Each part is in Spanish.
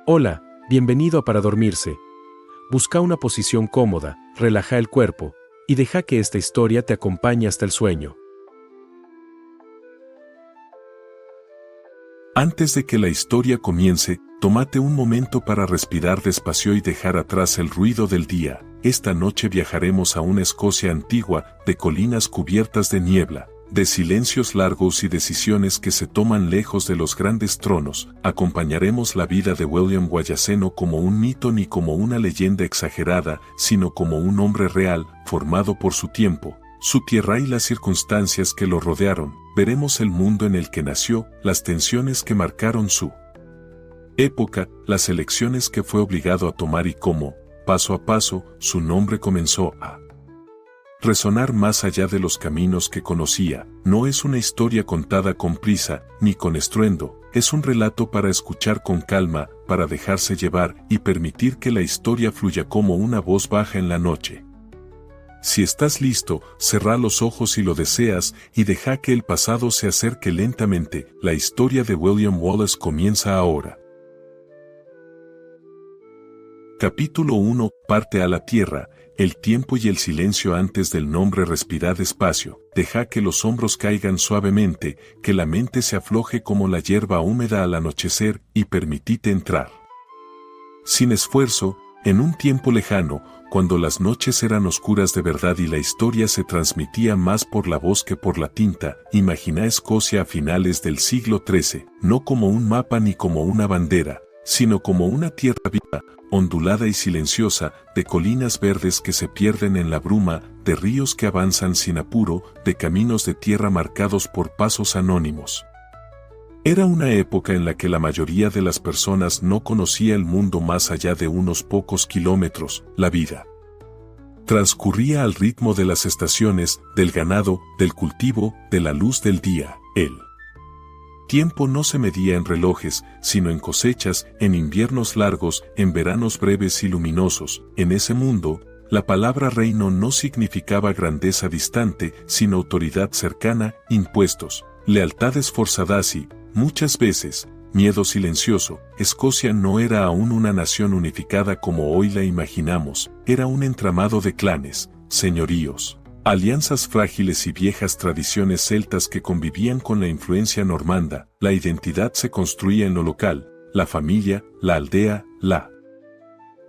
Hola, bienvenido a Para Dormirse. Busca una posición cómoda, relaja el cuerpo, y deja que esta historia te acompañe hasta el sueño. Antes de que la historia comience, tómate un momento para respirar despacio y dejar atrás el ruido del día. Esta noche viajaremos a una Escocia antigua, de colinas cubiertas de niebla, de silencios largos y decisiones que se toman lejos de los grandes tronos. Acompañaremos la vida de William Wallace no como un mito ni como una leyenda exagerada, sino como un hombre real, formado por su tiempo, su tierra y las circunstancias que lo rodearon. Veremos el mundo en el que nació, las tensiones que marcaron su época, las elecciones que fue obligado a tomar y cómo, paso a paso, su nombre comenzó a resonar más allá de los caminos que conocía. No es una historia contada con prisa, ni con estruendo, es un relato para escuchar con calma, para dejarse llevar y permitir que la historia fluya como una voz baja en la noche. Si estás listo, cerrá los ojos si lo deseas y deja que el pasado se acerque lentamente. La historia de William Wallace comienza ahora. Capítulo 1. Parte a la tierra. El tiempo y el silencio antes del nombre. Respirá despacio, deja que los hombros caigan suavemente, que la mente se afloje como la hierba húmeda al anochecer y permitite entrar. Sin esfuerzo, en un tiempo lejano, cuando las noches eran oscuras de verdad y la historia se transmitía más por la voz que por la tinta, imagina Escocia a finales del siglo XIII, no como un mapa ni como una bandera, sino como una tierra viva, ondulada y silenciosa, de colinas verdes que se pierden en la bruma, de ríos que avanzan sin apuro, de caminos de tierra marcados por pasos anónimos. Era una época en la que la mayoría de las personas no conocía el mundo más allá de unos pocos kilómetros. La vida transcurría al ritmo de las estaciones, del ganado, del cultivo, de la luz del día. El tiempo no se medía en relojes, sino en cosechas, en inviernos largos, en veranos breves y luminosos. En ese mundo, la palabra reino no significaba grandeza distante, sino autoridad cercana, impuestos, lealtades forzadas y, muchas veces, miedo silencioso. Escocia no era aún una nación unificada como hoy la imaginamos, era un entramado de clanes, señoríos, alianzas frágiles y viejas tradiciones celtas que convivían con la influencia normanda. La identidad se construía en lo local, la familia, la aldea, la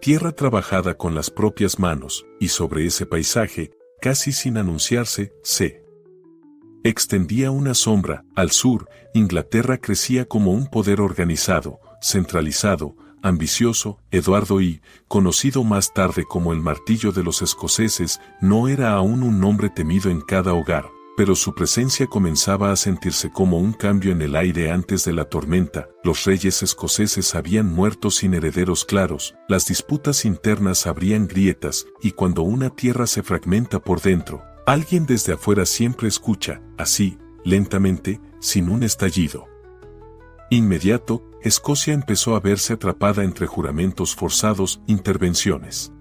tierra trabajada con las propias manos, y sobre ese paisaje, casi sin anunciarse, se extendía una sombra. Al sur, Inglaterra crecía como un poder organizado, centralizado, ambicioso. Eduardo I, conocido más tarde como el martillo de los escoceses, no era aún un nombre temido en cada hogar, pero su presencia comenzaba a sentirse como un cambio en el aire antes de la tormenta. Los reyes escoceses habían muerto sin herederos claros, las disputas internas abrían grietas, y cuando una tierra se fragmenta por dentro, alguien desde afuera siempre escucha, así, lentamente, sin un estallido inmediato. Escocia empezó a verse atrapada entre juramentos forzados, intervenciones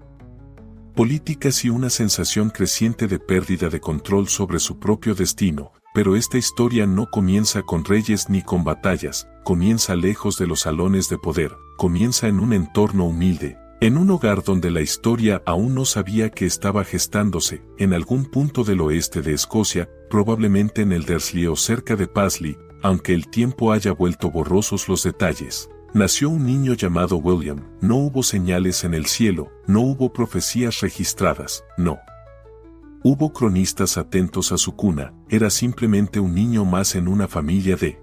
políticas y una sensación creciente de pérdida de control sobre su propio destino. Pero esta historia no comienza con reyes ni con batallas, comienza lejos de los salones de poder, comienza en un entorno humilde, en un hogar donde la historia aún no sabía que estaba gestándose. En algún punto del oeste de Escocia, probablemente en el Dersley o cerca de Paisley, aunque el tiempo haya vuelto borrosos los detalles, nació un niño llamado William. No hubo señales en el cielo, no hubo profecías registradas, no hubo cronistas atentos a su cuna, era simplemente un niño más en una familia de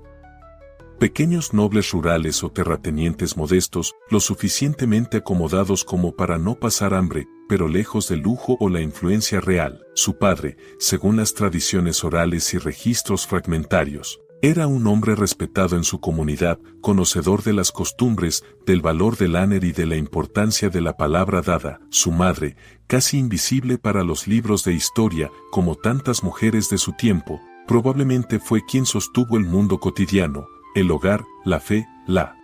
pequeños nobles rurales o terratenientes modestos, lo suficientemente acomodados como para no pasar hambre, pero lejos del lujo o la influencia real. Su padre, según las tradiciones orales y registros fragmentarios, era un hombre respetado en su comunidad, conocedor de las costumbres, del valor del honor y de la importancia de la palabra dada. Su madre, casi invisible para los libros de historia, como tantas mujeres de su tiempo, probablemente fue quien sostuvo el mundo cotidiano, el hogar, la fe, la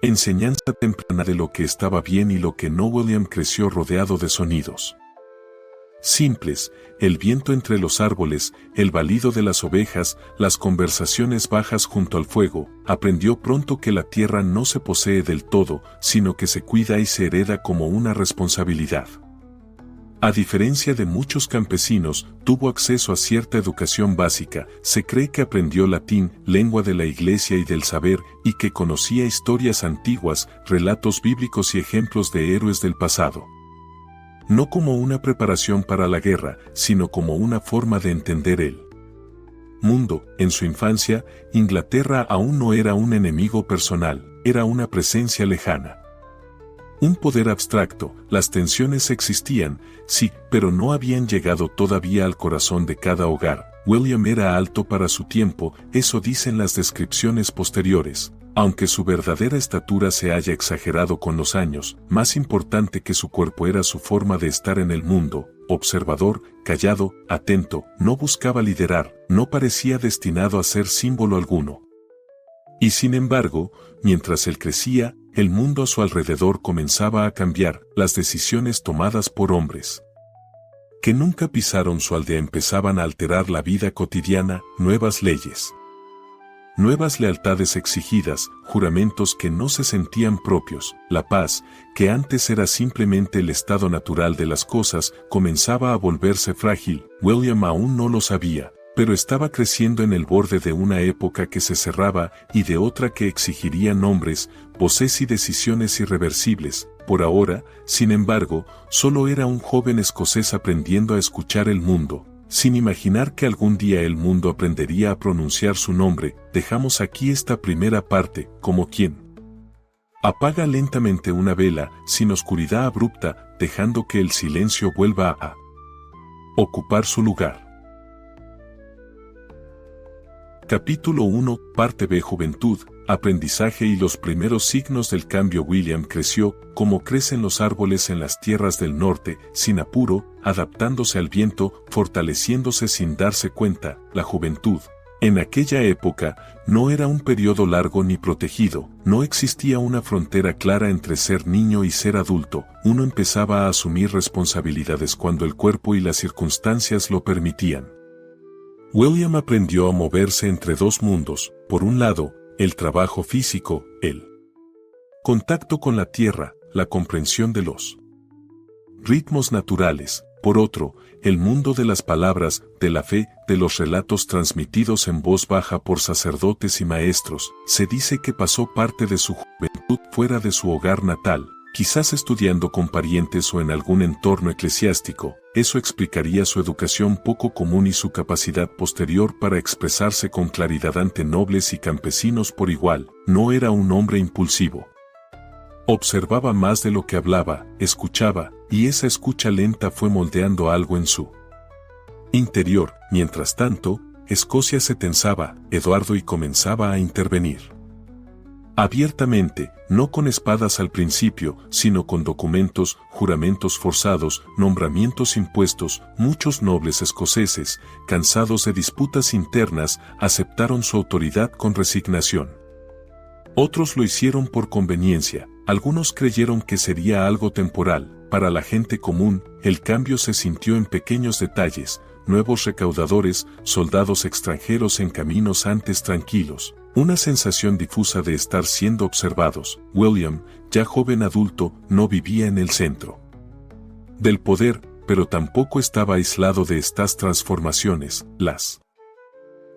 enseñanza temprana de lo que estaba bien y lo que no. William creció rodeado de sonidos simples, el viento entre los árboles, el balido de las ovejas, las conversaciones bajas junto al fuego. Aprendió pronto que la tierra no se posee del todo, sino que se cuida y se hereda como una responsabilidad. A diferencia de muchos campesinos, tuvo acceso a cierta educación básica. Se cree que aprendió latín, lengua de la iglesia y del saber, y que conocía historias antiguas, relatos bíblicos y ejemplos de héroes del pasado. No como una preparación para la guerra, sino como una forma de entender el mundo. En su infancia, Inglaterra aún no era un enemigo personal, era una presencia lejana. Un poder abstracto. Las tensiones existían, sí, pero no habían llegado todavía al corazón de cada hogar. William era alto para su tiempo, eso dicen las descripciones posteriores. Aunque su verdadera estatura se haya exagerado con los años, más importante que su cuerpo era su forma de estar en el mundo, observador, callado, atento, no buscaba liderar, no parecía destinado a ser símbolo alguno. Y sin embargo, mientras él crecía, el mundo a su alrededor comenzaba a cambiar. Las decisiones tomadas por hombres que nunca pisaron su aldea empezaban a alterar la vida cotidiana. Nuevas leyes, nuevas lealtades exigidas, juramentos que no se sentían propios. La paz, que antes era simplemente el estado natural de las cosas, comenzaba a volverse frágil. William aún no lo sabía, pero estaba creciendo en el borde de una época que se cerraba y de otra que exigiría nombres, voces y decisiones irreversibles. Por ahora, sin embargo, solo era un joven escocés aprendiendo a escuchar el mundo. Sin imaginar que algún día el mundo aprendería a pronunciar su nombre, dejamos aquí esta primera parte, como quien apaga lentamente una vela, sin oscuridad abrupta, dejando que el silencio vuelva a ocupar su lugar. Capítulo 1, Parte B. Juventud, aprendizaje y los primeros signos del cambio. William creció, como crecen los árboles en las tierras del norte, sin apuro, adaptándose al viento, fortaleciéndose sin darse cuenta. La juventud, en aquella época, no era un periodo largo ni protegido, no existía una frontera clara entre ser niño y ser adulto. Uno empezaba a asumir responsabilidades cuando el cuerpo y las circunstancias lo permitían. William aprendió a moverse entre dos mundos, por un lado, el trabajo físico, el contacto con la tierra, la comprensión de los ritmos naturales, por otro, el mundo de las palabras, de la fe, de los relatos transmitidos en voz baja por sacerdotes y maestros. Se dice que pasó parte de su juventud fuera de su hogar natal, quizás estudiando con parientes o en algún entorno eclesiástico. Eso explicaría su educación poco común y su capacidad posterior para expresarse con claridad ante nobles y campesinos por igual. No era un hombre impulsivo. Observaba más de lo que hablaba, escuchaba, y esa escucha lenta fue moldeando algo en su interior. Mientras tanto, Escocia se tensaba, Eduardo y comenzaba a intervenir. Abiertamente, no con espadas al principio, sino con documentos, juramentos forzados, nombramientos impuestos. Muchos nobles escoceses, cansados de disputas internas, aceptaron su autoridad con resignación. Otros lo hicieron por conveniencia, algunos creyeron que sería algo temporal. Para la gente común, el cambio se sintió en pequeños detalles, nuevos recaudadores, soldados extranjeros en caminos antes tranquilos. Una sensación difusa de estar siendo observados. William, ya joven adulto, no vivía en el centro del poder, pero tampoco estaba aislado de estas transformaciones. Las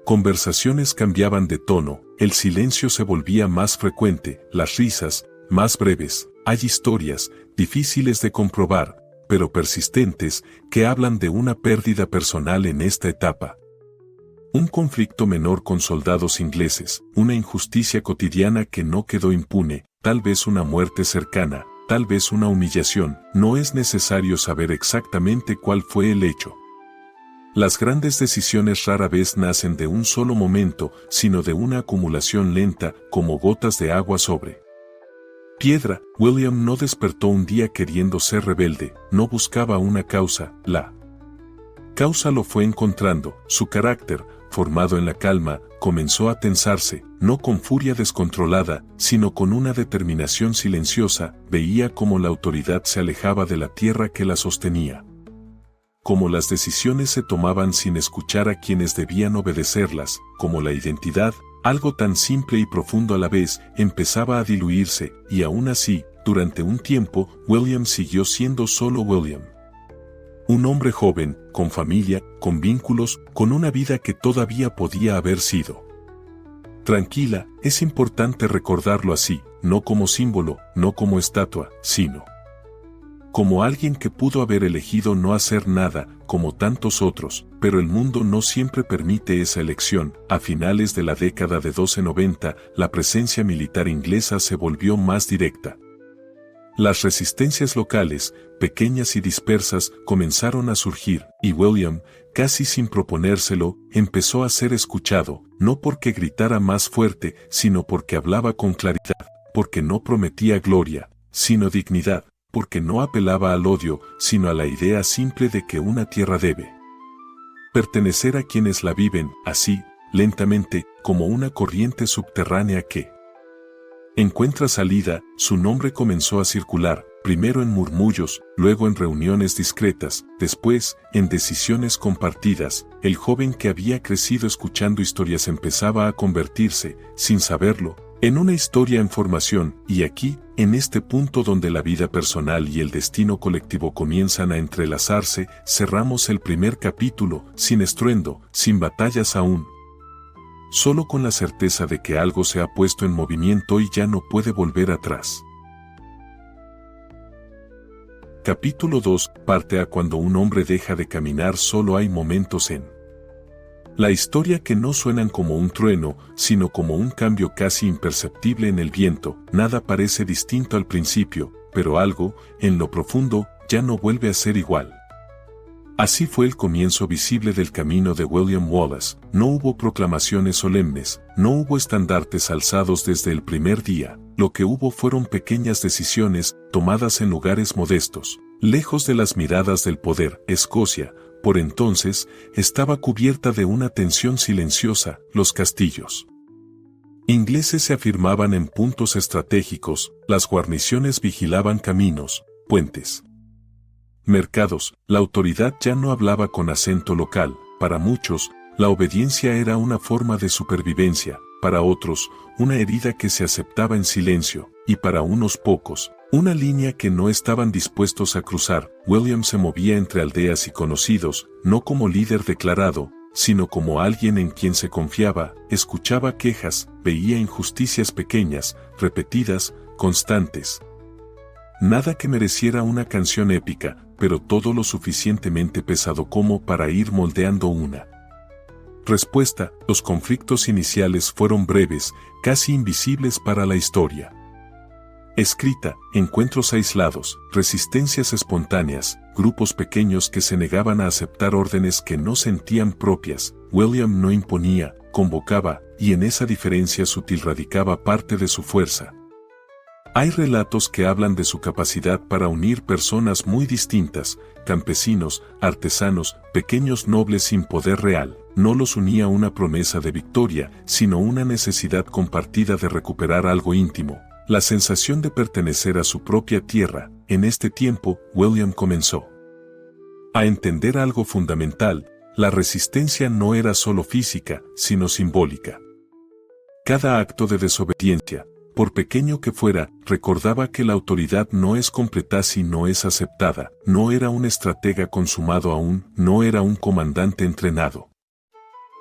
conversaciones cambiaban de tono, el silencio se volvía más frecuente, las risas, más breves. Hay historias, difíciles de comprobar, pero persistentes, que hablan de una pérdida personal en esta etapa. Un conflicto menor con soldados ingleses, una injusticia cotidiana que no quedó impune, tal vez una muerte cercana, tal vez una humillación. No es necesario saber exactamente cuál fue el hecho. Las grandes decisiones rara vez nacen de un solo momento, sino de una acumulación lenta, como gotas de agua sobre piedra. William no despertó un día queriendo ser rebelde, no buscaba una causa, la causa lo fue encontrando. Su carácter, formado en la calma, comenzó a tensarse, no con furia descontrolada, sino con una determinación silenciosa. Veía cómo la autoridad se alejaba de la tierra que la sostenía. como las decisiones se tomaban sin escuchar a quienes debían obedecerlas, como la identidad, algo tan simple y profundo a la vez, empezaba a diluirse, y aún así, durante un tiempo, William siguió siendo solo William. Un hombre joven, con familia, con vínculos, con una vida que todavía podía haber sido. Tranquila, es importante recordarlo así, no como símbolo, no como estatua, sino como alguien que pudo haber elegido no hacer nada, como tantos otros, pero el mundo no siempre permite esa elección. A finales de la década de 1290, la presencia militar inglesa se volvió más directa. Las resistencias locales, pequeñas y dispersas, comenzaron a surgir, y William, casi sin proponérselo, empezó a ser escuchado, no porque gritara más fuerte, sino porque hablaba con claridad, porque no prometía gloria, sino dignidad, porque no apelaba al odio, sino a la idea simple de que una tierra debe pertenecer a quienes la viven, así, lentamente, como una corriente subterránea que encuentra salida. Su nombre comenzó a circular, primero en murmullos, luego en reuniones discretas, después, en decisiones compartidas. El joven que había crecido escuchando historias empezaba a convertirse, sin saberlo, en una historia en formación, y aquí, en este punto donde la vida personal y el destino colectivo comienzan a entrelazarse, cerramos el primer capítulo, sin estruendo, sin batallas aún, solo con la certeza de que algo se ha puesto en movimiento y ya no puede volver atrás. Capítulo 2, parte A. Cuando un hombre deja de caminar, solo hay momentos en la historia que no suenan como un trueno, sino como un cambio casi imperceptible en el viento. Nada parece distinto al principio, pero algo, en lo profundo, ya no vuelve a ser igual. Así fue el comienzo visible del camino de William Wallace. No hubo proclamaciones solemnes, no hubo estandartes alzados desde el primer día. Lo que hubo fueron pequeñas decisiones, tomadas en lugares modestos, lejos de las miradas del poder. Escocia, por entonces, estaba cubierta de una tensión silenciosa. Los castillos ingleses se afirmaban en puntos estratégicos, las guarniciones vigilaban caminos, puentes, mercados. La autoridad ya no hablaba con acento local. Para muchos, la obediencia era una forma de supervivencia, para otros, una herida que se aceptaba en silencio, y para unos pocos, una línea que no estaban dispuestos a cruzar. William se movía entre aldeas y conocidos, no como líder declarado, sino como alguien en quien se confiaba. Escuchaba quejas, veía injusticias pequeñas, repetidas, constantes. Nada que mereciera una canción épica, pero todo lo suficientemente pesado como para ir moldeando una respuesta. Los conflictos iniciales fueron breves, casi invisibles para la historia escrita, encuentros aislados, resistencias espontáneas, grupos pequeños que se negaban a aceptar órdenes que no sentían propias. William no imponía, convocaba, y en esa diferencia sutil radicaba parte de su fuerza. Hay relatos que hablan de su capacidad para unir personas muy distintas, campesinos, artesanos, pequeños nobles sin poder real. No los unía una promesa de victoria, sino una necesidad compartida de recuperar algo íntimo, la sensación de pertenecer a su propia tierra. En este tiempo, William comenzó a entender algo fundamental: la resistencia no era solo física, sino simbólica. Cada acto de desobediencia, por pequeño que fuera, recordaba que la autoridad no es completa si no es aceptada. No era un estratega consumado aún, no era un comandante entrenado.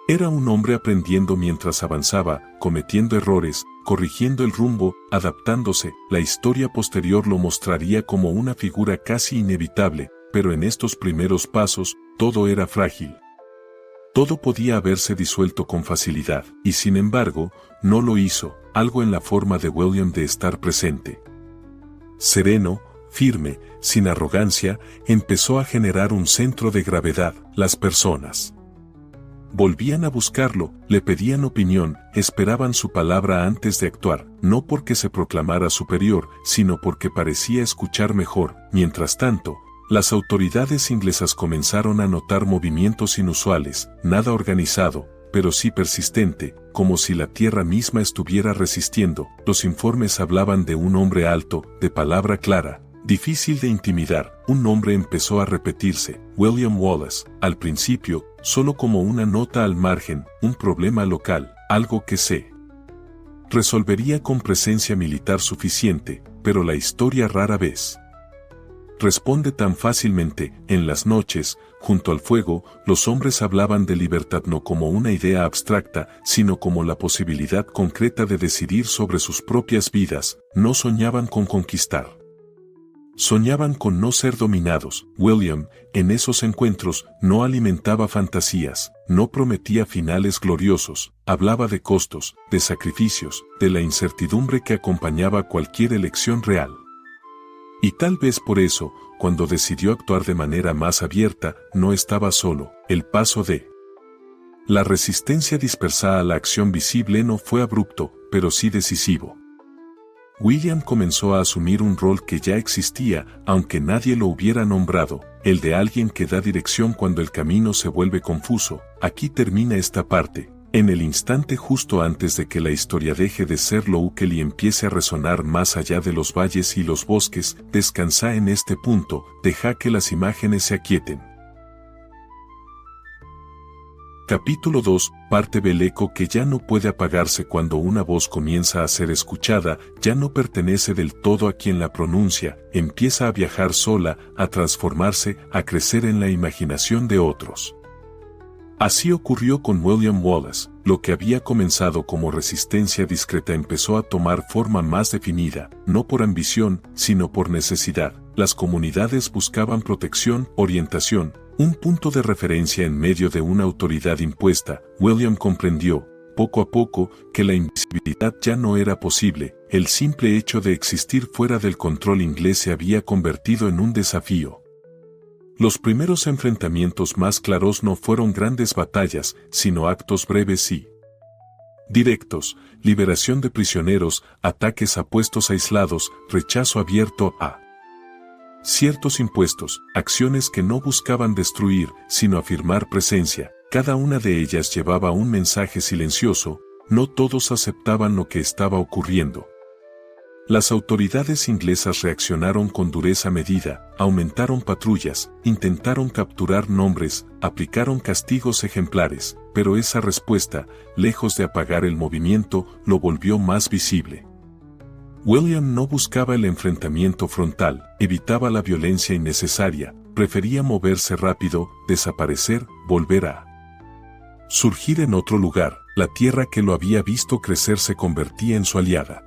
Era un hombre aprendiendo mientras avanzaba, cometiendo errores, corrigiendo el rumbo, adaptándose. La historia posterior lo mostraría como una figura casi inevitable, pero en estos primeros pasos, todo era frágil. Todo podía haberse disuelto con facilidad, y sin embargo, no lo hizo. Algo en la forma de William de estar presente, sereno, firme, sin arrogancia, empezó a generar un centro de gravedad. Las personas volvían a buscarlo, le pedían opinión, esperaban su palabra antes de actuar, no porque se proclamara superior, sino porque parecía escuchar mejor. Mientras tanto, las autoridades inglesas comenzaron a notar movimientos inusuales, nada organizado, pero sí persistente, como si la tierra misma estuviera resistiendo. Los informes hablaban de un hombre alto, de palabra clara, Difícil de intimidar, un nombre empezó a repetirse, William Wallace, al principio, solo como una nota al margen, un problema local, algo que se resolvería con presencia militar suficiente, pero la historia rara vez responde tan fácilmente. En las noches, junto al fuego, los hombres hablaban de libertad no como una idea abstracta, sino como la posibilidad concreta de decidir sobre sus propias vidas. No soñaban con conquistar. Soñaban con no ser dominados. William, en esos encuentros, no alimentaba fantasías, no prometía finales gloriosos, hablaba de costos, de sacrificios, de la incertidumbre que acompañaba cualquier elección real. Y tal vez por eso, cuando decidió actuar de manera más abierta, no estaba solo. El paso de la resistencia dispersada a la acción visible no fue abrupto, pero sí decisivo. William comenzó a asumir un rol que ya existía, aunque nadie lo hubiera nombrado, el de alguien que da dirección cuando el camino se vuelve confuso. Aquí termina esta parte. En el instante justo antes de que la historia deje de ser local y empiece a resonar más allá de los valles y los bosques, descansa en este punto, deja que las imágenes se aquieten. Capítulo 2, parte B. El eco que ya no puede apagarse cuando una voz comienza a ser escuchada, ya no pertenece del todo a quien la pronuncia, empieza a viajar sola, a transformarse, a crecer en la imaginación de otros. Así ocurrió con William Wallace. Lo que había comenzado como resistencia discreta empezó a tomar forma más definida, no por ambición, sino por necesidad. Las comunidades buscaban protección, orientación, un punto de referencia en medio de una autoridad impuesta. William comprendió, poco a poco, que la invisibilidad ya no era posible. El simple hecho de existir fuera del control inglés se había convertido en un desafío. Los primeros enfrentamientos más claros no fueron grandes batallas, sino actos breves y directos, liberación de prisioneros, ataques a puestos aislados, rechazo abierto a ciertos impuestos, acciones que no buscaban destruir, sino afirmar presencia. Cada una de ellas llevaba un mensaje silencioso, no todos aceptaban lo que estaba ocurriendo. Las autoridades inglesas reaccionaron con dureza medida, aumentaron patrullas, intentaron capturar nombres, aplicaron castigos ejemplares, pero esa respuesta, lejos de apagar el movimiento, lo volvió más visible. William no buscaba el enfrentamiento frontal, evitaba la violencia innecesaria, prefería moverse rápido, desaparecer, volver a surgir en otro lugar. La tierra que lo había visto crecer se convertía en su aliada.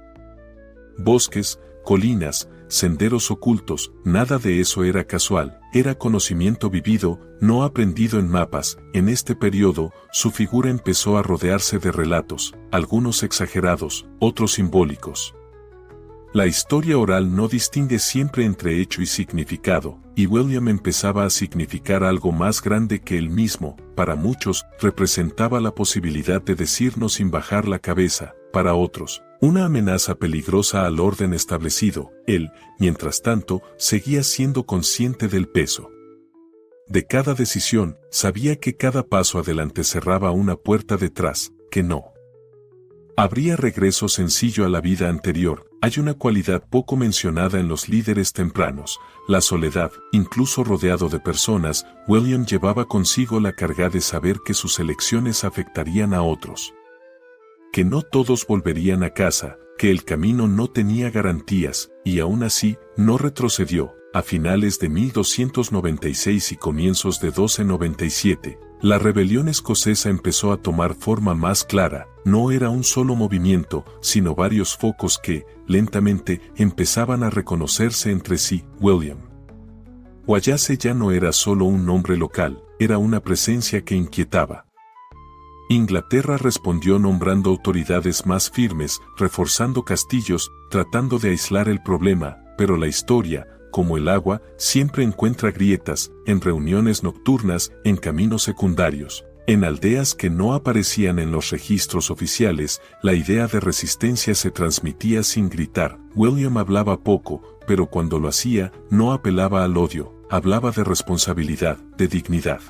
Bosques, colinas, senderos ocultos, nada de eso era casual, era conocimiento vivido, no aprendido en mapas. En este periodo, su figura empezó a rodearse de relatos, algunos exagerados, otros simbólicos. La historia oral no distingue siempre entre hecho y significado, y William empezaba a significar algo más grande que él mismo. Para muchos, representaba la posibilidad de decirnos sin bajar la cabeza. Para otros, una amenaza peligrosa al orden establecido. Él, mientras tanto, seguía siendo consciente del peso de cada decisión, sabía que cada paso adelante cerraba una puerta detrás, que no habría regreso sencillo a la vida anterior. Hay una cualidad poco mencionada en los líderes tempranos, la soledad. Incluso rodeado de personas, William llevaba consigo la carga de saber que sus elecciones afectarían a otros, que no todos volverían a casa, que el camino no tenía garantías, y aún así, no retrocedió. A finales de 1296 y comienzos de 1297, la rebelión escocesa empezó a tomar forma más clara. No era un solo movimiento, sino varios focos que, lentamente, empezaban a reconocerse entre sí. William Wallace ya no era solo un nombre local, era una presencia que inquietaba. Inglaterra respondió nombrando autoridades más firmes, reforzando castillos, tratando de aislar el problema, pero la historia, como el agua, siempre encuentra grietas, en reuniones nocturnas, en caminos secundarios, en aldeas que no aparecían en los registros oficiales. La idea de resistencia se transmitía sin gritar. William hablaba poco, pero cuando lo hacía, no apelaba al odio, hablaba de responsabilidad, de dignidad,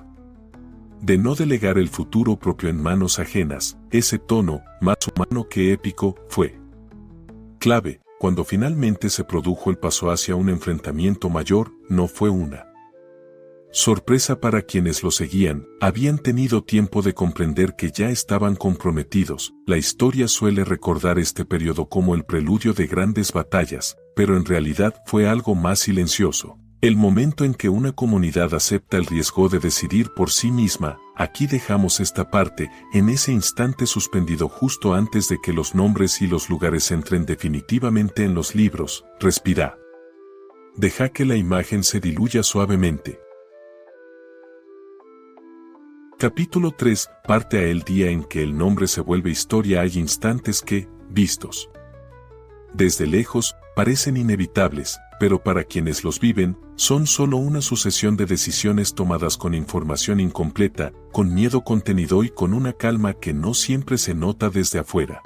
de no delegar el futuro propio en manos ajenas. Ese tono, más humano que épico, fue clave. cuando finalmente se produjo el paso hacia un enfrentamiento mayor, no fue una sorpresa para quienes lo seguían, habían tenido tiempo de comprender que ya estaban comprometidos. La historia suele recordar este periodo como el preludio de grandes batallas, pero en realidad fue algo más silencioso. El momento en que una comunidad acepta el riesgo de decidir por sí misma. Aquí dejamos esta parte, en ese instante suspendido justo antes de que los nombres y los lugares entren definitivamente en los libros. Respira. Deja que la imagen se diluya suavemente. Capítulo 3. Parte a el día en que el nombre se vuelve historia. Hay instantes que, vistos desde lejos, parecen inevitables, pero para quienes los viven, son solo una sucesión de decisiones tomadas con información incompleta, con miedo contenido y con una calma que no siempre se nota desde afuera.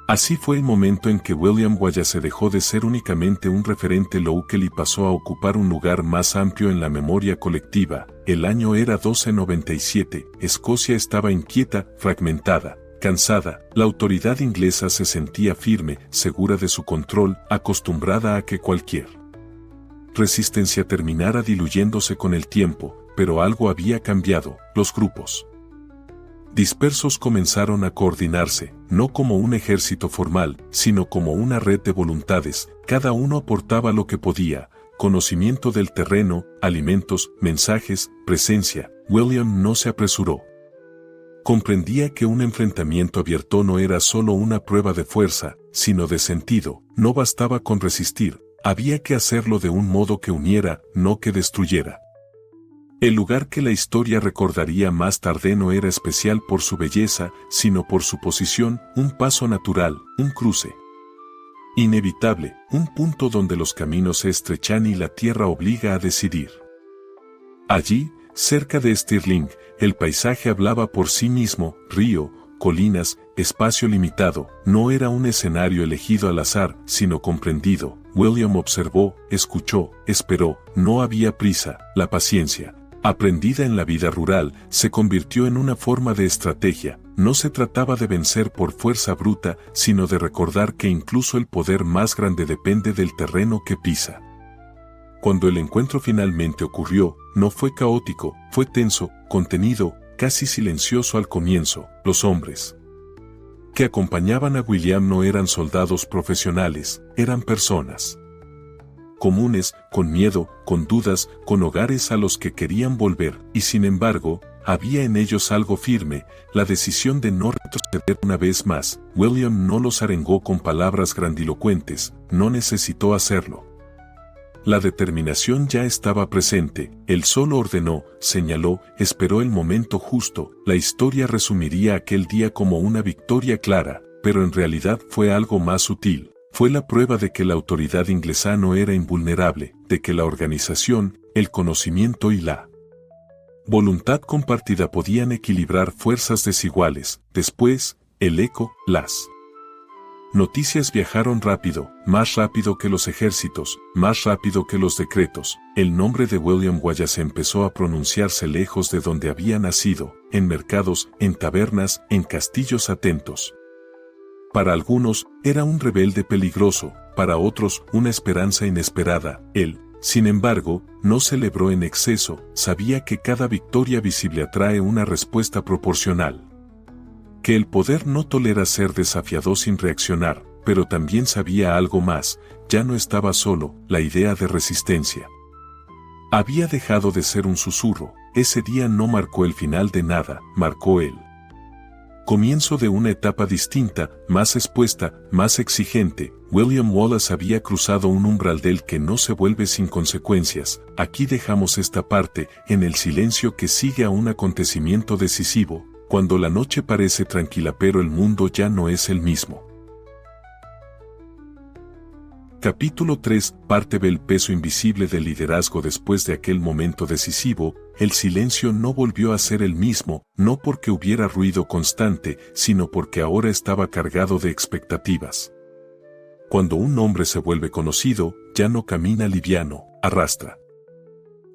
Así fue el momento en que William Wallace dejó de ser únicamente un referente local y pasó a ocupar un lugar más amplio en la memoria colectiva. El año era 1297, Escocia estaba inquieta, fragmentada, cansada. La autoridad inglesa se sentía firme, segura de su control, acostumbrada a que cualquier resistencia terminara diluyéndose con el tiempo, pero algo había cambiado. Los grupos dispersos comenzaron a coordinarse, no como un ejército formal, sino como una red de voluntades. Cada uno aportaba lo que podía: conocimiento del terreno, alimentos, mensajes, presencia. William no se apresuró. Comprendía que un enfrentamiento abierto no era solo una prueba de fuerza, sino de sentido. No bastaba con resistir, había que hacerlo de un modo que uniera, no que destruyera. El lugar que la historia recordaría más tarde no era especial por su belleza, sino por su posición, un paso natural, un cruce inevitable, un punto donde los caminos se estrechan y la tierra obliga a decidir. Allí, cerca de Stirling, el paisaje hablaba por sí mismo: río, colinas, espacio limitado. No era un escenario elegido al azar, sino comprendido. William observó, escuchó, esperó. No había prisa. La paciencia, aprendida en la vida rural, se convirtió en una forma de estrategia. No se trataba de vencer por fuerza bruta, sino de recordar que incluso el poder más grande depende del terreno que pisa. Cuando el encuentro finalmente ocurrió, no fue caótico, fue tenso, contenido, casi silencioso al comienzo. Los hombres que acompañaban a William no eran soldados profesionales, eran personas comunes, con miedo, con dudas, con hogares a los que querían volver, y sin embargo, había en ellos algo firme, la decisión de no retroceder una vez más. William no los arengó con palabras grandilocuentes, no necesitó hacerlo. La determinación ya estaba presente, él solo ordenó, señaló, esperó el momento justo. La historia resumiría aquel día como una victoria clara, pero en realidad fue algo más sutil. Fue la prueba de que la autoridad inglesa no era invulnerable, de que la organización, el conocimiento y la voluntad compartida podían equilibrar fuerzas desiguales. Después, el eco, las noticias viajaron rápido, más rápido que los ejércitos, más rápido que los decretos. El nombre de William Wallace empezó a pronunciarse lejos de donde había nacido, en mercados, en tabernas, en castillos atentos. Para algunos, era un rebelde peligroso, para otros, una esperanza inesperada. Él, sin embargo, no celebró en exceso, sabía que cada victoria visible atrae una respuesta proporcional. Que el poder no tolera ser desafiado sin reaccionar, pero también sabía algo más: ya no estaba solo. La idea de resistencia había dejado de ser un susurro. Ese día no marcó el final de nada, marcó el comienzo de una etapa distinta, más expuesta, más exigente. William Wallace había cruzado un umbral del que no se vuelve sin consecuencias. Aquí dejamos esta parte, en el silencio que sigue a un acontecimiento decisivo, cuando la noche parece tranquila pero el mundo ya no es el mismo. Capítulo 3. Parte B. El peso invisible del liderazgo. Después de aquel momento decisivo, el silencio no volvió a ser el mismo, no porque hubiera ruido constante, sino porque ahora estaba cargado de expectativas. Cuando un nombre se vuelve conocido, ya no camina liviano, arrastra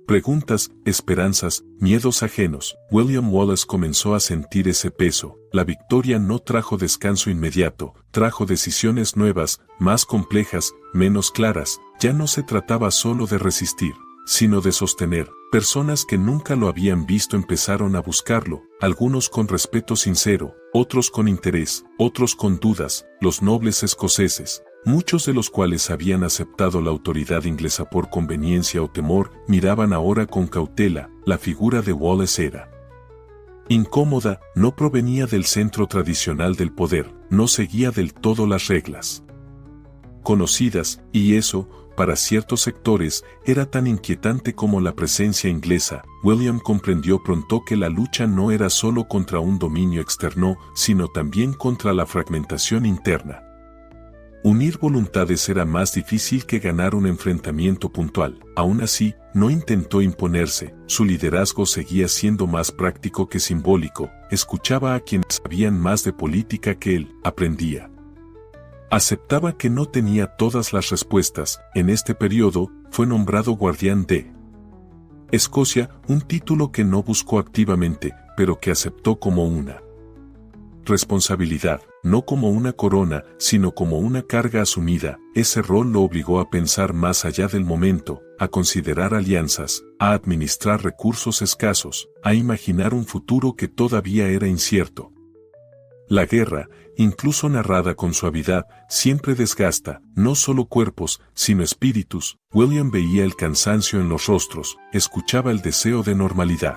Preguntas, esperanzas, miedos ajenos. William Wallace comenzó a sentir ese peso. La victoria no trajo descanso inmediato, trajo decisiones nuevas, más complejas, menos claras. Ya no se trataba solo de resistir, sino de sostener. Personas que nunca lo habían visto empezaron a buscarlo, algunos con respeto sincero, otros con interés, otros con dudas. Los nobles escoceses, muchos de los cuales habían aceptado la autoridad inglesa por conveniencia o temor, miraban ahora con cautela. La figura de Wallace era incómoda, no provenía del centro tradicional del poder, no seguía del todo las reglas conocidas, y eso, para ciertos sectores, era tan inquietante como la presencia inglesa. William comprendió pronto que la lucha no era solo contra un dominio externo, sino también contra la fragmentación interna. Unir voluntades era más difícil que ganar un enfrentamiento puntual. Aún así, no intentó imponerse, su liderazgo seguía siendo más práctico que simbólico, escuchaba a quienes sabían más de política que él, aprendía. Aceptaba que no tenía todas las respuestas. En este periodo, fue nombrado guardián de Escocia, un título que no buscó activamente, pero que aceptó como una responsabilidad, no como una corona, sino como una carga asumida. Ese rol lo obligó a pensar más allá del momento, a considerar alianzas, a administrar recursos escasos, a imaginar un futuro que todavía era incierto. La guerra, incluso narrada con suavidad, siempre desgasta, no solo cuerpos, sino espíritus. William veía el cansancio en los rostros, escuchaba el deseo de normalidad.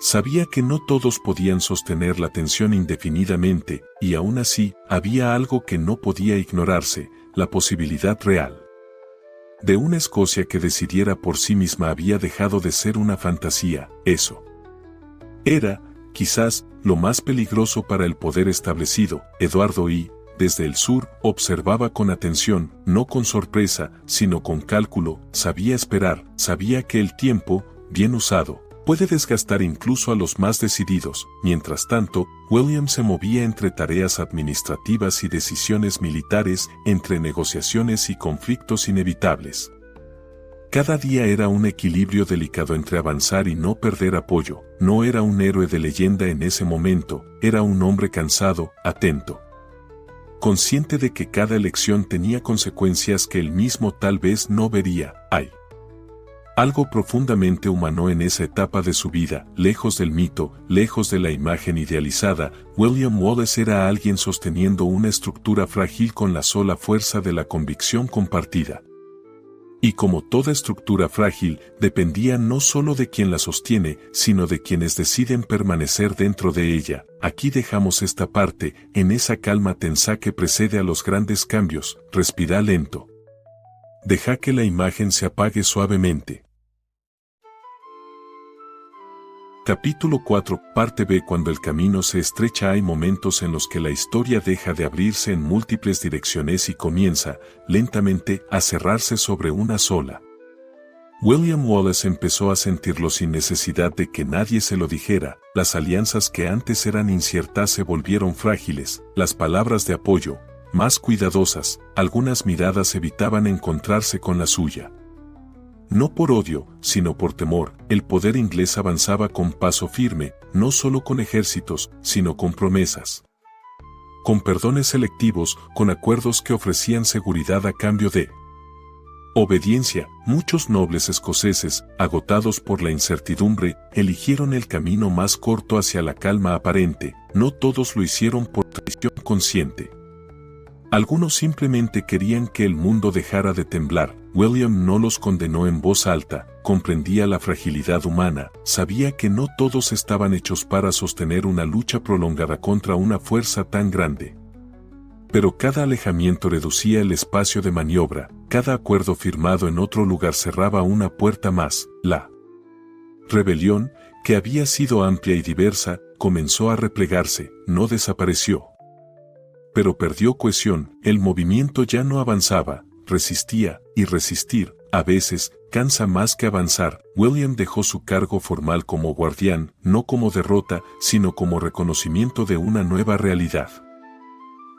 Sabía que no todos podían sostener la tensión indefinidamente, y aún así, había algo que no podía ignorarse, la posibilidad real de una Escocia que decidiera por sí misma. Había dejado de ser una fantasía. Eso era, quizás, lo más peligroso para el poder establecido. Eduardo I, desde el sur, observaba con atención, no con sorpresa, sino con cálculo. Sabía esperar, sabía que el tiempo, bien usado, puede desgastar incluso a los más decididos. Mientras tanto, William se movía entre tareas administrativas y decisiones militares, entre negociaciones y conflictos inevitables. Cada día era un equilibrio delicado entre avanzar y no perder apoyo. No era un héroe de leyenda en ese momento, era un hombre cansado, atento, consciente de que cada elección tenía consecuencias que él mismo tal vez no vería. Hay algo profundamente humano en esa etapa de su vida. Lejos del mito, lejos de la imagen idealizada, William Wallace era alguien sosteniendo una estructura frágil con la sola fuerza de la convicción compartida. Y como toda estructura frágil, dependía no solo de quien la sostiene, sino de quienes deciden permanecer dentro de ella. Aquí dejamos esta parte, en esa calma tensa que precede a los grandes cambios. Respira lento. Deja que la imagen se apague suavemente. Capítulo 4, parte B. Cuando el camino se estrecha hay momentos en los que la historia deja de abrirse en múltiples direcciones y comienza, lentamente, a cerrarse sobre una sola. William Wallace empezó a sentirlo sin necesidad de que nadie se lo dijera. Las alianzas que antes eran inciertas se volvieron frágiles, las palabras de apoyo, más cuidadosas, algunas miradas evitaban encontrarse con la suya. No por odio, sino por temor, el poder inglés avanzaba con paso firme, no solo con ejércitos, sino con promesas, con perdones selectivos, con acuerdos que ofrecían seguridad a cambio de obediencia. Muchos nobles escoceses, agotados por la incertidumbre, eligieron el camino más corto hacia la calma aparente. No todos lo hicieron por traición consciente. Algunos simplemente querían que el mundo dejara de temblar. William no los condenó en voz alta, comprendía la fragilidad humana, sabía que no todos estaban hechos para sostener una lucha prolongada contra una fuerza tan grande. Pero cada alejamiento reducía el espacio de maniobra, cada acuerdo firmado en otro lugar cerraba una puerta más. La rebelión, que había sido amplia y diversa, comenzó a replegarse, no desapareció. Pero perdió cohesión, el movimiento ya no avanzaba, resistía, y resistir, a veces, cansa más que avanzar. William dejó su cargo formal como guardián, no como derrota, sino como reconocimiento de una nueva realidad.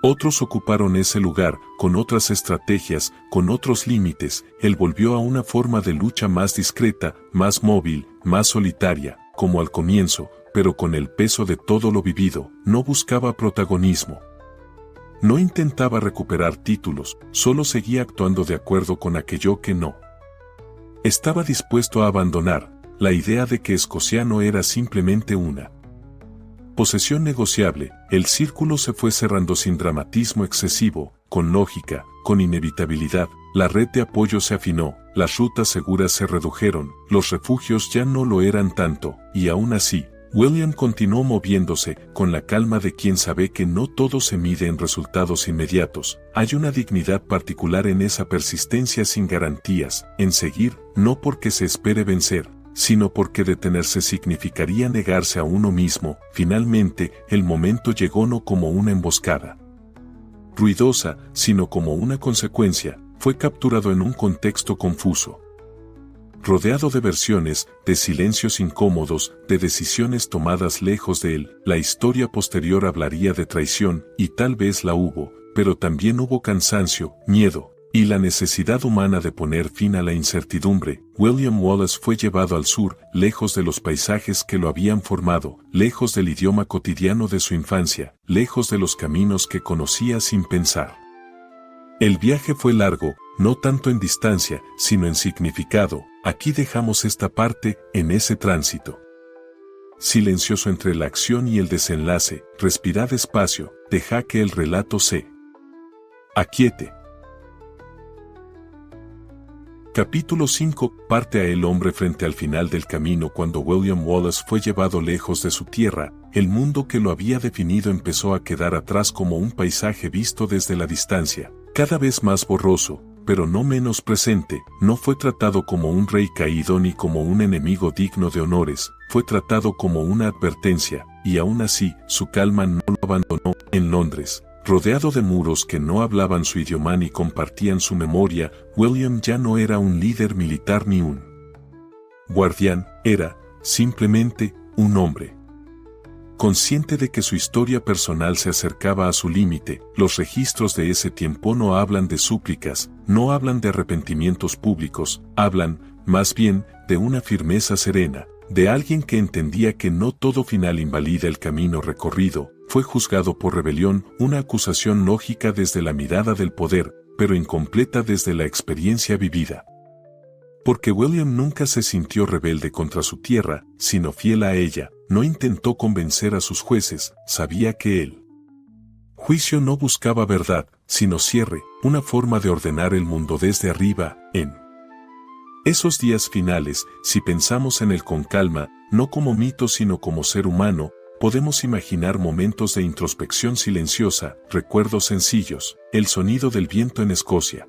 Otros ocuparon ese lugar, con otras estrategias, con otros límites. Él volvió a una forma de lucha más discreta, más móvil, más solitaria, como al comienzo, pero con el peso de todo lo vivido. No buscaba protagonismo. No intentaba recuperar títulos, solo seguía actuando de acuerdo con aquello que no estaba dispuesto a abandonar, la idea de que escociano era simplemente una posesión negociable. El círculo se fue cerrando sin dramatismo excesivo, con lógica, con inevitabilidad. La red de apoyo se afinó, las rutas seguras se redujeron, los refugios ya no lo eran tanto, y aún así, William continuó moviéndose, con la calma de quien sabe que no todo se mide en resultados inmediatos. Hay una dignidad particular en esa persistencia sin garantías, en seguir, no porque se espere vencer, sino porque detenerse significaría negarse a uno mismo. Finalmente, el momento llegó no como una emboscada ruidosa, sino como una consecuencia. Fue capturado en un contexto confuso, rodeado de versiones, de silencios incómodos, de decisiones tomadas lejos de él. La historia posterior hablaría de traición, y tal vez la hubo, pero también hubo cansancio, miedo, y la necesidad humana de poner fin a la incertidumbre. William Wallace fue llevado al sur, lejos de los paisajes que lo habían formado, lejos del idioma cotidiano de su infancia, lejos de los caminos que conocía sin pensar. El viaje fue largo, no tanto en distancia, sino en significado. Aquí dejamos esta parte, en ese tránsito silencioso entre la acción y el desenlace. Respirad despacio, deja que el relato se aquiete. Capítulo 5. Parte a el hombre frente al final del camino. Cuando William Wallace fue llevado lejos de su tierra, el mundo que lo había definido empezó a quedar atrás como un paisaje visto desde la distancia, cada vez más borroso, pero no menos presente. No fue tratado como un rey caído ni como un enemigo digno de honores, fue tratado como una advertencia, y aún así, su calma no lo abandonó. En Londres, rodeado de muros que no hablaban su idioma ni compartían su memoria, William ya no era un líder militar ni un guardián, era, simplemente, un hombre. Consciente de que su historia personal se acercaba a su límite, los registros de ese tiempo no hablan de súplicas, no hablan de arrepentimientos públicos, hablan, más bien, de una firmeza serena, de alguien que entendía que no todo final invalida el camino recorrido. Fue juzgado por rebelión, una acusación lógica desde la mirada del poder, pero incompleta desde la experiencia vivida. Porque William nunca se sintió rebelde contra su tierra, sino fiel a ella. No intentó convencer a sus jueces, sabía que el juicio no buscaba verdad, sino cierre, una forma de ordenar el mundo desde arriba. En esos días finales, si pensamos en él con calma, no como mito sino como ser humano, podemos imaginar momentos de introspección silenciosa, recuerdos sencillos, el sonido del viento en Escocia,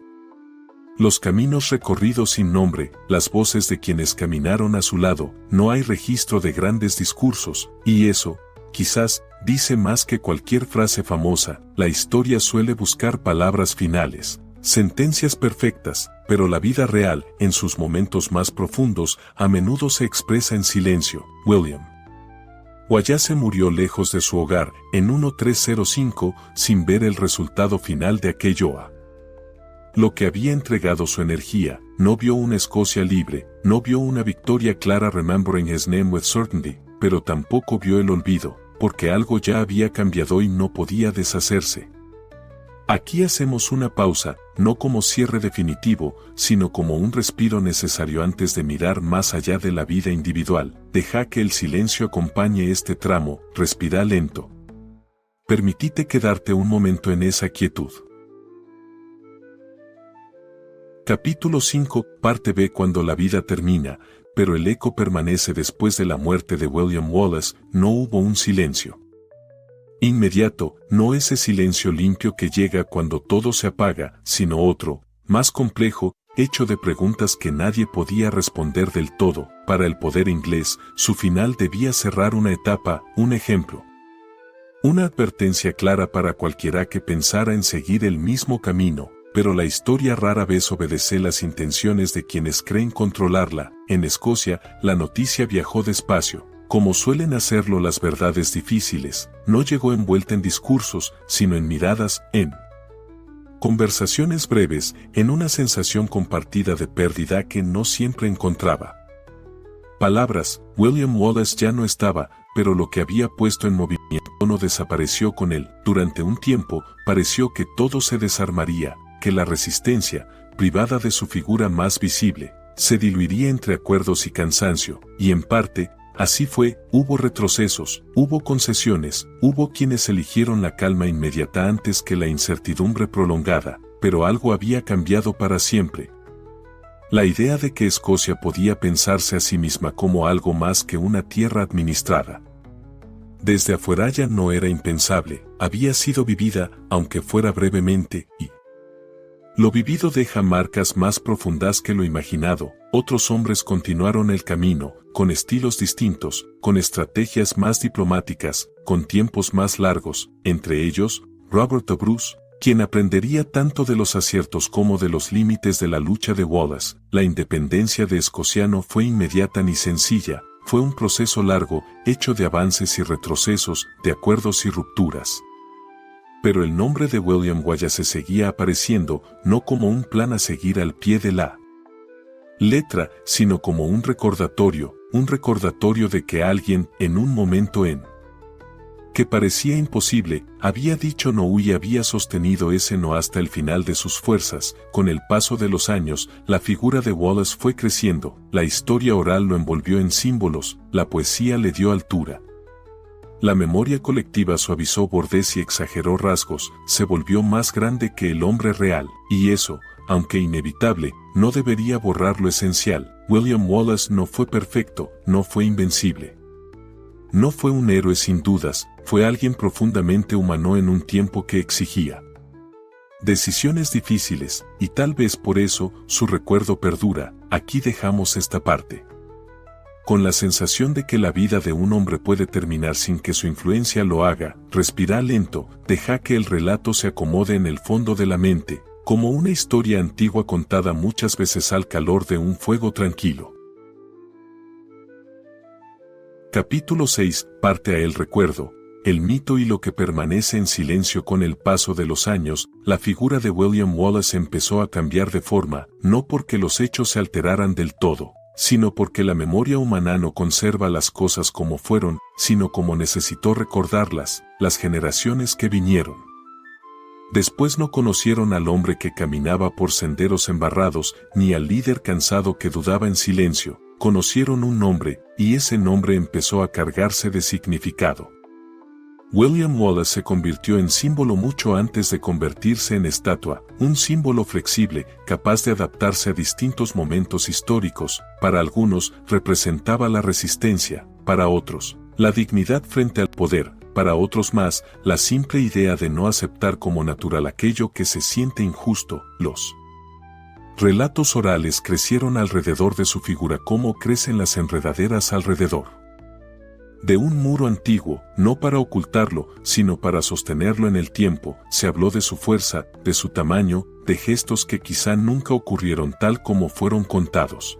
los caminos recorridos sin nombre, las voces de quienes caminaron a su lado. No hay registro de grandes discursos, y eso, quizás, dice más que cualquier frase famosa. La historia suele buscar palabras finales, sentencias perfectas, pero la vida real, en sus momentos más profundos, a menudo se expresa en silencio. William Wallace murió lejos de su hogar, en 1305, sin ver el resultado final de aquello a lo que había entregado su energía. No vio una Escocia libre, no vio una victoria clara remembering his name with certainty, pero tampoco vio el olvido, porque algo ya había cambiado y no podía deshacerse. Aquí hacemos una pausa, no como cierre definitivo, sino como un respiro necesario antes de mirar más allá de la vida individual. Deja que el silencio acompañe este tramo, respira lento. Permitite quedarte un momento en esa quietud. Capítulo 5, parte B. Cuando la vida termina, pero el eco permanece después de la muerte de William Wallace, no hubo un silencio inmediato, no ese silencio limpio que llega cuando todo se apaga, sino otro, más complejo, hecho de preguntas que nadie podía responder del todo. Para el poder inglés, su final debía cerrar una etapa, un ejemplo. Una advertencia clara para cualquiera que pensara en seguir el mismo camino. Pero la historia rara vez obedece las intenciones de quienes creen controlarla. En Escocia, la noticia viajó despacio, como suelen hacerlo las verdades difíciles, no llegó envuelta en discursos, sino en miradas, en conversaciones breves, en una sensación compartida de pérdida que no siempre encontraba palabras. William Wallace ya no estaba, pero lo que había puesto en movimiento no desapareció con él. Durante un tiempo, pareció que todo se desarmaría, que la resistencia, privada de su figura más visible, se diluiría entre acuerdos y cansancio, y en parte, así fue. Hubo retrocesos, hubo concesiones, hubo quienes eligieron la calma inmediata antes que la incertidumbre prolongada, pero algo había cambiado para siempre. La idea de que Escocia podía pensarse a sí misma como algo más que una tierra administrada desde afuera ya no era impensable, había sido vivida, aunque fuera brevemente, y lo vivido deja marcas más profundas que lo imaginado. Otros hombres continuaron el camino, con estilos distintos, con estrategias más diplomáticas, con tiempos más largos, entre ellos, Robert the Bruce, quien aprendería tanto de los aciertos como de los límites de la lucha de Wallace. La independencia de Escocia no fue inmediata ni sencilla, fue un proceso largo, hecho de avances y retrocesos, de acuerdos y rupturas. Pero el nombre de William Wallace seguía apareciendo, no como un plan a seguir al pie de la letra, sino como un recordatorio de que alguien, en un momento en que parecía imposible, había dicho no y había sostenido ese no hasta el final de sus fuerzas. Con el paso de los años, la figura de Wallace fue creciendo, la historia oral lo envolvió en símbolos, la poesía le dio altura. La memoria colectiva suavizó bordes y exageró rasgos, se volvió más grande que el hombre real, y eso, aunque inevitable, no debería borrar lo esencial. William Wallace no fue perfecto, no fue invencible. No fue un héroe sin dudas, fue alguien profundamente humano en un tiempo que exigía decisiones difíciles, y tal vez por eso su recuerdo perdura. Aquí dejamos esta parte, con la sensación de que la vida de un hombre puede terminar sin que su influencia lo haga. Respira lento, deja que el relato se acomode en el fondo de la mente, como una historia antigua contada muchas veces al calor de un fuego tranquilo. Capítulo 6, parte a el recuerdo, el mito y lo que permanece en silencio. Con el paso de los años, la figura de William Wallace empezó a cambiar de forma, no porque los hechos se alteraran del todo, sino porque la memoria humana no conserva las cosas como fueron, sino como necesitó recordarlas. Las generaciones que vinieron después no conocieron al hombre que caminaba por senderos embarrados, ni al líder cansado que dudaba en silencio. Conocieron un nombre, y ese nombre empezó a cargarse de significado. William Wallace se convirtió en símbolo mucho antes de convertirse en estatua, un símbolo flexible, capaz de adaptarse a distintos momentos históricos. Para algunos, representaba la resistencia, para otros, la dignidad frente al poder, para otros más, la simple idea de no aceptar como natural aquello que se siente injusto. Los relatos orales crecieron alrededor de su figura como crecen las enredaderas alrededor de un muro antiguo, no para ocultarlo, sino para sostenerlo en el tiempo. Se habló de su fuerza, de su tamaño, de gestos que quizá nunca ocurrieron tal como fueron contados.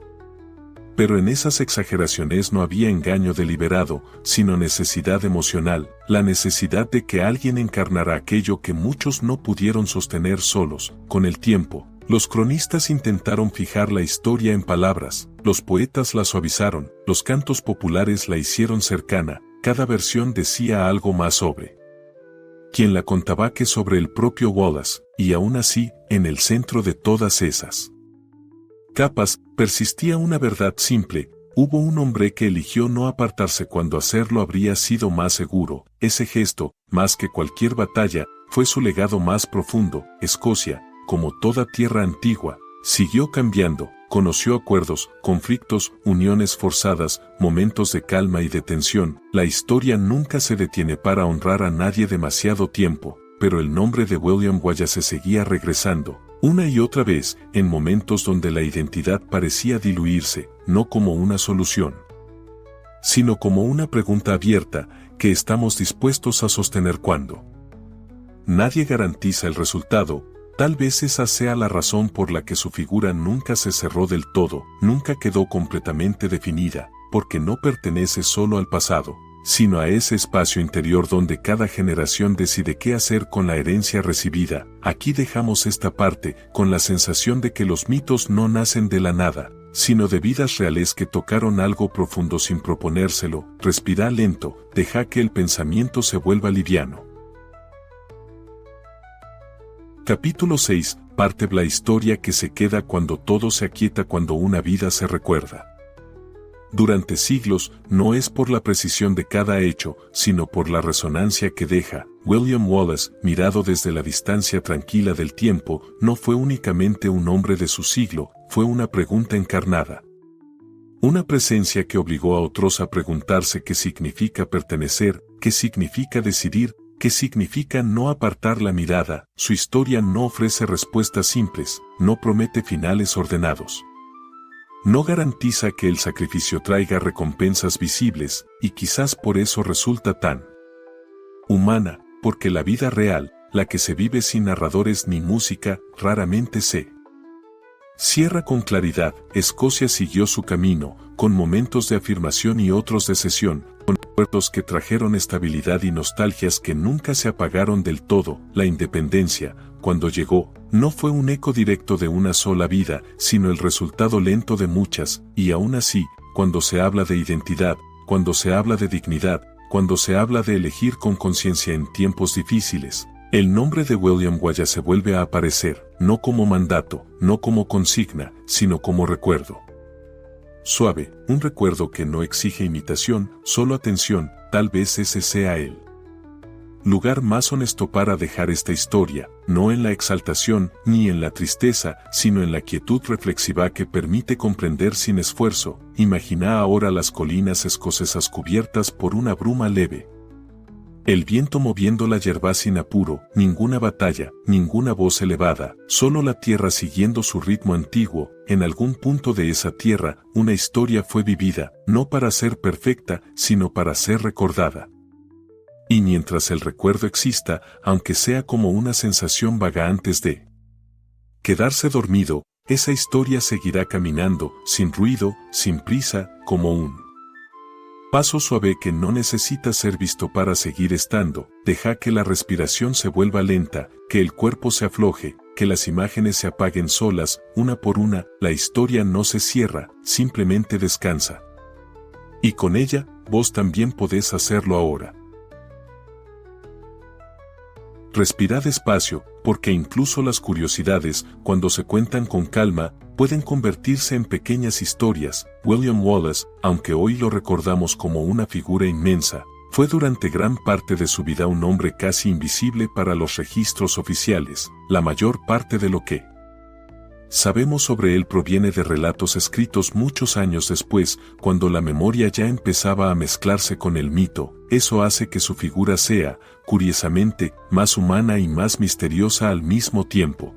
Pero en esas exageraciones no había engaño deliberado, sino necesidad emocional, la necesidad de que alguien encarnara aquello que muchos no pudieron sostener solos. Con el tiempo, los cronistas intentaron fijar la historia en palabras, los poetas la suavizaron, los cantos populares la hicieron cercana, cada versión decía algo más sobre quien la contaba que sobre el propio Wallace, y aún así, en el centro de todas esas capas, persistía una verdad simple: hubo un hombre que eligió no apartarse cuando hacerlo habría sido más seguro. Ese gesto, más que cualquier batalla, fue su legado más profundo. Escocia, como toda tierra antigua, siguió cambiando, conoció acuerdos, conflictos, uniones forzadas, momentos de calma y de tensión. La historia nunca se detiene para honrar a nadie demasiado tiempo, pero el nombre de William Wallace seguía regresando, una y otra vez, en momentos donde la identidad parecía diluirse, no como una solución, sino como una pregunta abierta, que estamos dispuestos a sostener cuando nadie garantiza el resultado. Tal vez esa sea la razón por la que su figura nunca se cerró del todo, nunca quedó completamente definida. porque no pertenece solo al pasado, sino a ese espacio interior donde cada generación decide qué hacer con la herencia recibida. Aquí dejamos esta parte con la sensación de que los mitos no nacen de la nada, sino de vidas reales que tocaron algo profundo sin proponérselo. Respira lento, deja que el pensamiento se vuelva liviano. Capítulo 6. Parte la historia que se queda cuando todo se aquieta, cuando una vida se recuerda. Durante siglos, no es por la precisión de cada hecho, sino por la resonancia que deja. William Wallace, mirado desde la distancia tranquila del tiempo, no fue únicamente un hombre de su siglo, fue una pregunta encarnada. Una presencia que obligó a otros a preguntarse qué significa pertenecer, qué significa decidir, qué significa no apartar la mirada. Su historia no ofrece respuestas simples, no promete finales ordenados. No garantiza que el sacrificio traiga recompensas visibles, y quizás por eso resulta tan humana, porque la vida real, la que se vive sin narradores ni música, raramente se cierra con claridad. Escocia siguió su camino, con momentos de afirmación y otros de cesión, con recuerdos que trajeron estabilidad y nostalgias que nunca se apagaron del todo. La independencia, cuando llegó, no fue un eco directo de una sola vida, sino el resultado lento de muchas, y aún así, cuando se habla de identidad, cuando se habla de dignidad, cuando se habla de elegir con conciencia en tiempos difíciles, el nombre de William Wallace se vuelve a aparecer, no como mandato, no como consigna, sino como recuerdo. Suave, un recuerdo que no exige imitación, solo atención. Tal vez ese sea el lugar más honesto para dejar esta historia, no en la exaltación ni en la tristeza, sino en la quietud reflexiva que permite comprender sin esfuerzo. Imagina ahora las colinas escocesas cubiertas por una bruma leve. El viento moviendo la hierba sin apuro, ninguna batalla, ninguna voz elevada, solo la tierra siguiendo su ritmo antiguo. En algún punto de esa tierra, una historia fue vivida, no para ser perfecta, sino para ser recordada. Y mientras el recuerdo exista, aunque sea como una sensación vaga antes de quedarse dormido, esa historia seguirá caminando, sin ruido, sin prisa, como un paso suave que no necesita ser visto para seguir estando. Deja que la respiración se vuelva lenta, que el cuerpo se afloje, que las imágenes se apaguen solas, una por una. La historia no se cierra, simplemente descansa. Y con ella, vos también podés hacerlo ahora. Respira despacio, porque incluso las curiosidades, cuando se cuentan con calma, pueden convertirse en pequeñas historias. William Wallace, aunque hoy lo recordamos como una figura inmensa, fue durante gran parte de su vida un hombre casi invisible para los registros oficiales. La mayor parte de lo que sabemos sobre él proviene de relatos escritos muchos años después, cuando la memoria ya empezaba a mezclarse con el mito. Eso hace que su figura sea, curiosamente, más humana y más misteriosa al mismo tiempo.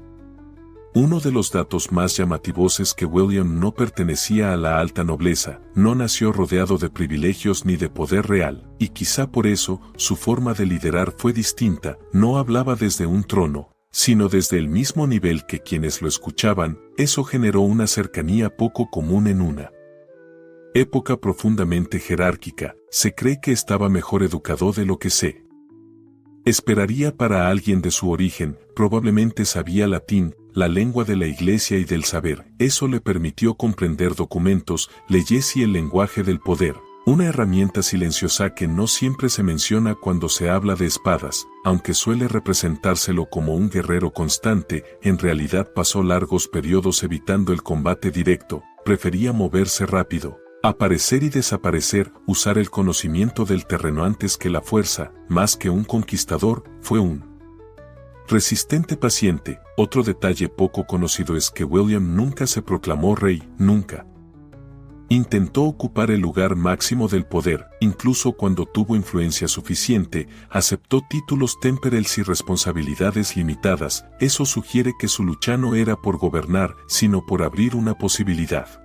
Uno de los datos más llamativos es que William no pertenecía a la alta nobleza, no nació rodeado de privilegios ni de poder real, y quizá por eso su forma de liderar fue distinta. No hablaba desde un trono, sino desde el mismo nivel que quienes lo escuchaban. Eso generó una cercanía poco común en una época profundamente jerárquica. Se cree que estaba mejor educado de lo que se esperaría para alguien de su origen. Probablemente sabía latín, la lengua de la iglesia y del saber. Eso le permitió comprender documentos, leyes y el lenguaje del poder. Una herramienta silenciosa que no siempre se menciona cuando se habla de espadas. Aunque suele representárselo como un guerrero constante, en realidad pasó largos periodos evitando el combate directo. Prefería moverse rápido, aparecer y desaparecer, usar el conocimiento del terreno antes que la fuerza. Más que un conquistador, fue un resistente paciente. Otro detalle poco conocido es que William nunca se proclamó rey, nunca intentó ocupar el lugar máximo del poder. Incluso cuando tuvo influencia suficiente, aceptó títulos temporales y responsabilidades limitadas. Eso sugiere que su lucha no era por gobernar, sino por abrir una posibilidad.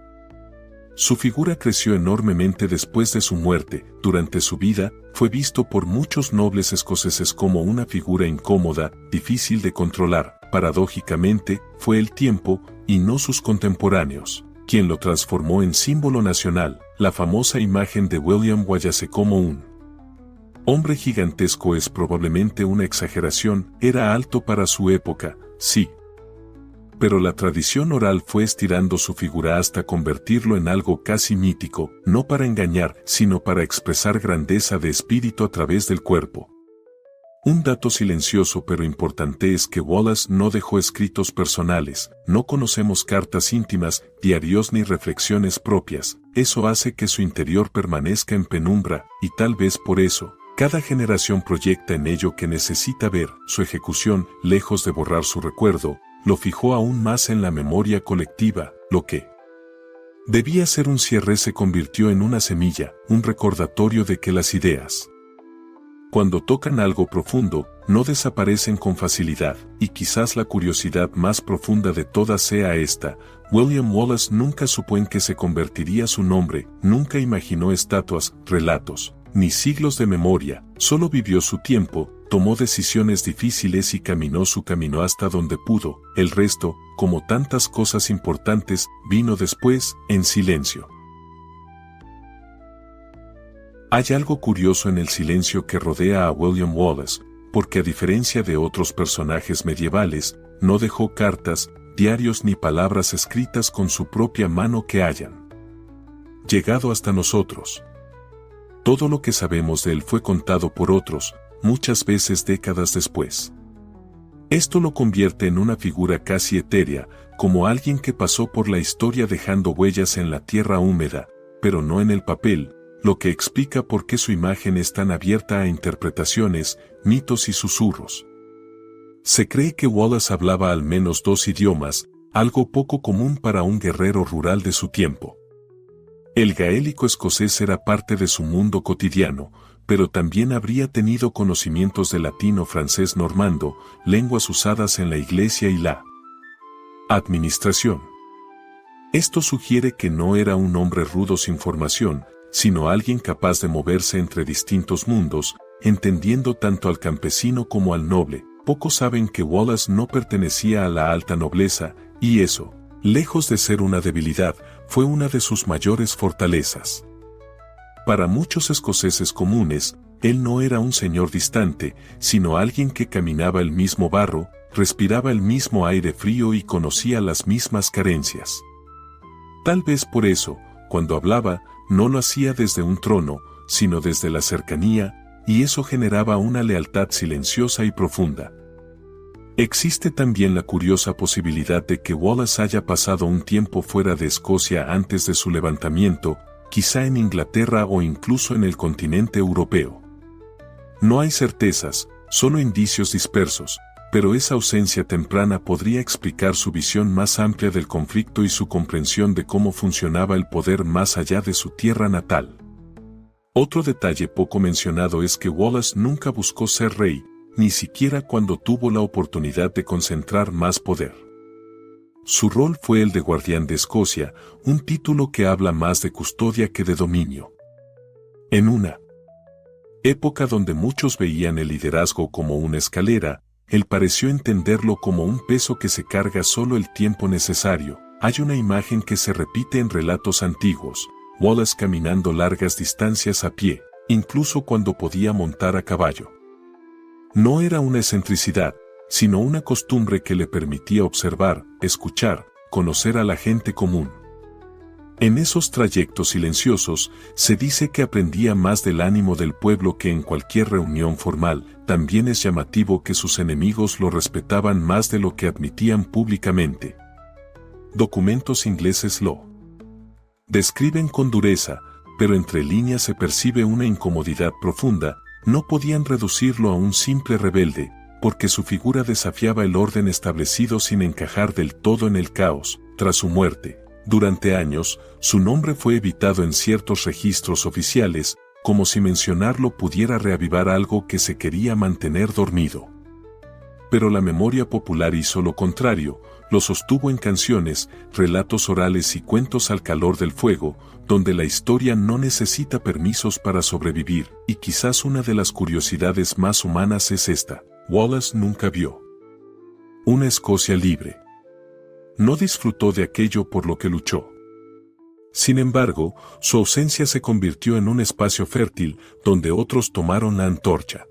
Su figura creció enormemente después de su muerte. Durante su vida, fue visto por muchos nobles escoceses como una figura incómoda, difícil de controlar. Paradójicamente, fue el tiempo, y no sus contemporáneos, quien lo transformó en símbolo nacional. La famosa imagen de William Wallace como un hombre gigantesco es probablemente una exageración, era alto para su época, sí. Pero la tradición oral fue estirando su figura hasta convertirlo en algo casi mítico, no para engañar, sino para expresar grandeza de espíritu a través del cuerpo. Un dato silencioso pero importante es que Wallace no dejó escritos personales, no conocemos cartas íntimas, diarios ni reflexiones propias, eso hace que su interior permanezca en penumbra, y tal vez por eso, cada generación proyecta en ello que necesita ver. Su ejecución, lejos de borrar su recuerdo, lo fijó aún más en la memoria colectiva. Lo que debía ser un cierre se convirtió en una semilla, un recordatorio de que las ideas, cuando tocan algo profundo, no desaparecen con facilidad, y quizás la curiosidad más profunda de todas sea esta: William Wallace nunca supo en qué se convertiría su nombre, nunca imaginó estatuas, relatos, ni siglos de memoria, solo vivió su tiempo, tomó decisiones difíciles y caminó su camino hasta donde pudo. El resto, como tantas cosas importantes, vino después, en silencio. Hay algo curioso en el silencio que rodea a William Wallace, porque a diferencia de otros personajes medievales, no dejó cartas, diarios ni palabras escritas con su propia mano que hayan llegado hasta nosotros. Todo lo que sabemos de él fue contado por otros, muchas veces décadas después. Esto lo convierte en una figura casi etérea, como alguien que pasó por la historia dejando huellas en la tierra húmeda, pero no en el papel, lo que explica por qué su imagen es tan abierta a interpretaciones, mitos y susurros. Se cree que Wallace hablaba al menos 2 idiomas, algo poco común para un guerrero rural de su tiempo. El gaélico escocés era parte de su mundo cotidiano, pero también habría tenido conocimientos de latín o francés normando, lenguas usadas en la iglesia y la administración. Esto sugiere que no era un hombre rudo sin formación, sino alguien capaz de moverse entre distintos mundos, entendiendo tanto al campesino como al noble. Pocos saben que Wallace no pertenecía a la alta nobleza, y eso, lejos de ser una debilidad, fue una de sus mayores fortalezas. Para muchos escoceses comunes, él no era un señor distante, sino alguien que caminaba el mismo barro, respiraba el mismo aire frío y conocía las mismas carencias. Tal vez por eso, cuando hablaba, no lo hacía desde un trono, sino desde la cercanía, y eso generaba una lealtad silenciosa y profunda. Existe también la curiosa posibilidad de que Wallace haya pasado un tiempo fuera de Escocia antes de su levantamiento, quizá en Inglaterra o incluso en el continente europeo. No hay certezas, solo indicios dispersos, pero esa ausencia temprana podría explicar su visión más amplia del conflicto y su comprensión de cómo funcionaba el poder más allá de su tierra natal. Otro detalle poco mencionado es que Wallace nunca buscó ser rey, ni siquiera cuando tuvo la oportunidad de concentrar más poder. Su rol fue el de guardián de Escocia, un título que habla más de custodia que de dominio. En una época donde muchos veían el liderazgo como una escalera, él pareció entenderlo como un peso que se carga solo el tiempo necesario. Hay una imagen que se repite en relatos antiguos: Wallace caminando largas distancias a pie, incluso cuando podía montar a caballo. No era una excentricidad, sino una costumbre que le permitía observar, escuchar, conocer a la gente común. En esos trayectos silenciosos, se dice que aprendía más del ánimo del pueblo que en cualquier reunión formal. También es llamativo que sus enemigos lo respetaban más de lo que admitían públicamente. Documentos ingleses lo describen con dureza, pero entre líneas se percibe una incomodidad profunda. No podían reducirlo a un simple rebelde, porque su figura desafiaba el orden establecido sin encajar del todo en el caos. Tras su muerte, durante años, su nombre fue evitado en ciertos registros oficiales, como si mencionarlo pudiera reavivar algo que se quería mantener dormido. Pero la memoria popular hizo lo contrario, lo sostuvo en canciones, relatos orales y cuentos al calor del fuego, donde la historia no necesita permisos para sobrevivir. Y quizás una de las curiosidades más humanas es esta: Wallace nunca vio una Escocia libre. No disfrutó de aquello por lo que luchó. Sin embargo, su ausencia se convirtió en un espacio fértil donde otros tomaron la antorcha.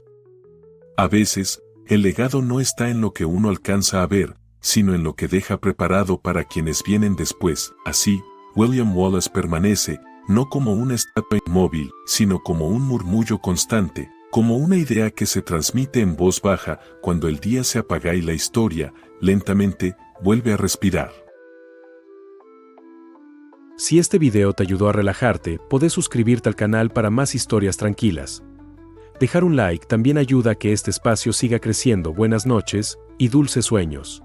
A veces, el legado no está en lo que uno alcanza a ver, sino en lo que deja preparado para quienes vienen después. Así, William Wallace permanece, no como una estatua inmóvil, sino como un murmullo constante, como una idea que se transmite en voz baja cuando el día se apaga y la historia, lentamente, vuelve a respirar. Si este video te ayudó a relajarte, podés suscribirte al canal para más historias tranquilas. Dejar un like también ayuda a que este espacio siga creciendo. Buenas noches y dulces sueños.